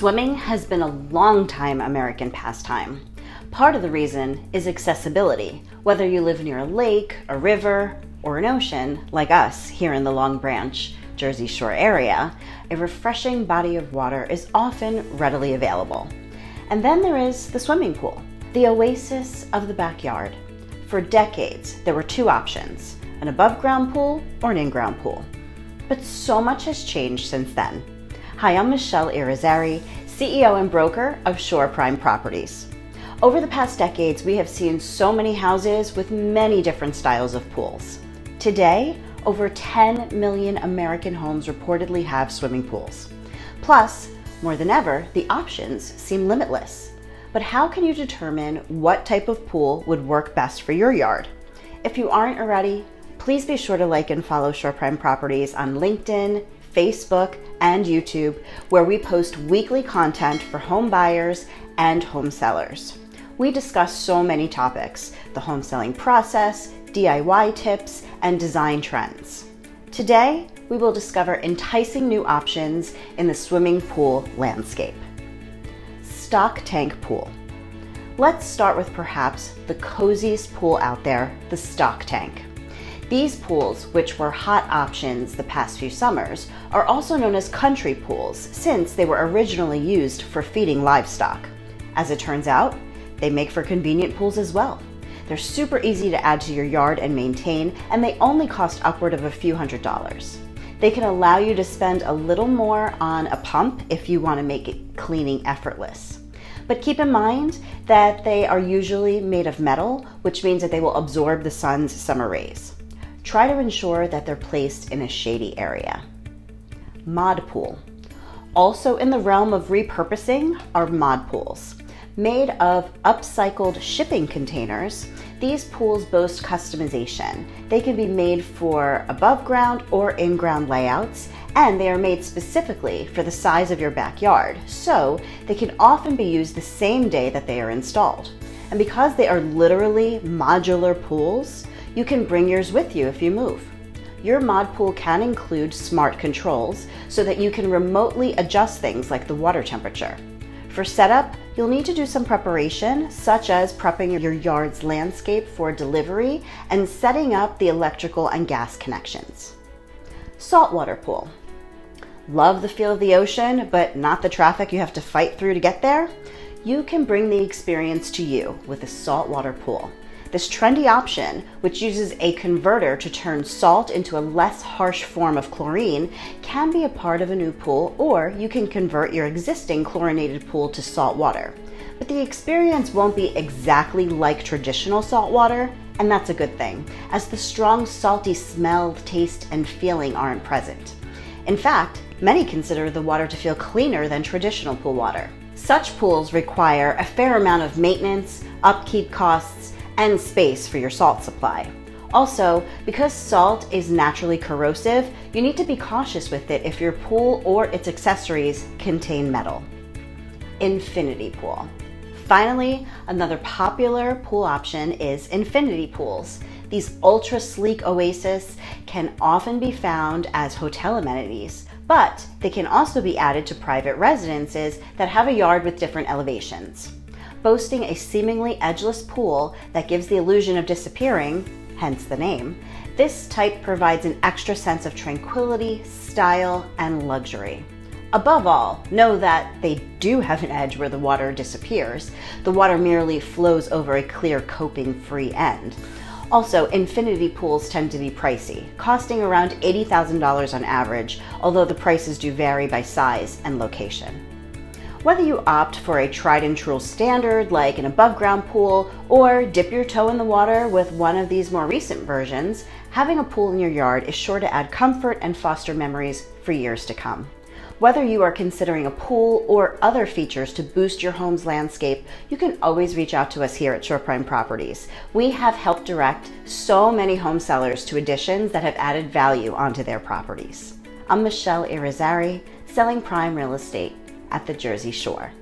Swimming has been a long-time American pastime. Part of the reason is accessibility. Whether you live near a lake, a river, or an ocean, like us here in the Long Branch, Jersey Shore area, a refreshing body of water is often readily available. And then there is the swimming pool, the oasis of the backyard. For decades, there were two options, an above-ground pool or an in-ground pool. But so much has changed since then. Hi, I'm Michele Irizarry, CEO and broker of Shore Prime Properties. Over the past decades, we have seen so many houses with many different styles of pools. Today, over 10 million American homes reportedly have swimming pools. Plus, more than ever, the options seem limitless. But how can you determine what type of pool would work best for your yard? If you aren't already, please be sure to like and follow Shore Prime Properties on LinkedIn, Facebook, and YouTube, where we post weekly content for home buyers and home sellers. We discuss so many topics: the home selling process, DIY tips, and design trends. Today, we will discover enticing new options in the swimming pool landscape. Stock tank pool. Let's start with perhaps the coziest pool out there, the stock tank. These pools, which were hot options the past few summers, are also known as country pools since they were originally used for feeding livestock. As it turns out, they make for convenient pools as well. They're super easy to add to your yard and maintain, and they only cost upward of a few $100s. They can allow you to spend a little more on a pump if you want to make it cleaning effortless. But keep in mind that they are usually made of metal, which means that they will absorb the sun's summer rays. Try to ensure that they're placed in a shady area. Mod pool. Also in the realm of repurposing are mod pools. Made of upcycled shipping containers, these pools boast customization. They can be made for above ground or in-ground layouts, and they are made specifically for the size of your backyard, so they can often be used the same day that they are installed. And because they are literally modular pools, you can bring yours with you if you move. Your mod pool can include smart controls so that you can remotely adjust things like the water temperature. For setup, you'll need to do some preparation, such as prepping your yard's landscape for delivery and setting up the electrical and gas connections. Saltwater pool. Love the feel of the ocean, but not the traffic you have to fight through to get there? You can bring the experience to you with a saltwater pool. This trendy option, which uses a converter to turn salt into a less harsh form of chlorine, can be a part of a new pool, or you can convert your existing chlorinated pool to salt water. But the experience won't be exactly like traditional salt water, and that's a good thing, as the strong salty smell, taste, and feeling aren't present. In fact, many consider the water to feel cleaner than traditional pool water. Such pools require a fair amount of maintenance, upkeep costs, and space for your salt supply. Also, because salt is naturally corrosive, you need to be cautious with it if your pool or its accessories contain metal. Infinity pool. Finally, another popular pool option is infinity pools. These ultra sleek oases can often be found as hotel amenities, but they can also be added to private residences that have a yard with different elevations. Boasting a seemingly edgeless pool that gives the illusion of disappearing, hence the name, this type provides an extra sense of tranquility, style, and luxury. Above all, know that they do have an edge where the water disappears. The water merely flows over a clear coping-free end. Also, infinity pools tend to be pricey, costing around $80,000 on average, although the prices do vary by size and location. Whether you opt for a tried and true standard like an above ground pool or dip your toe in the water with one of these more recent versions, having a pool in your yard is sure to add comfort and foster memories for years to come. Whether you are considering a pool or other features to boost your home's landscape, you can always reach out to us here at Shore Prime Properties. We have helped direct so many home sellers to additions that have added value onto their properties. I'm Michele Irizarry, selling prime real estate at the Jersey Shore.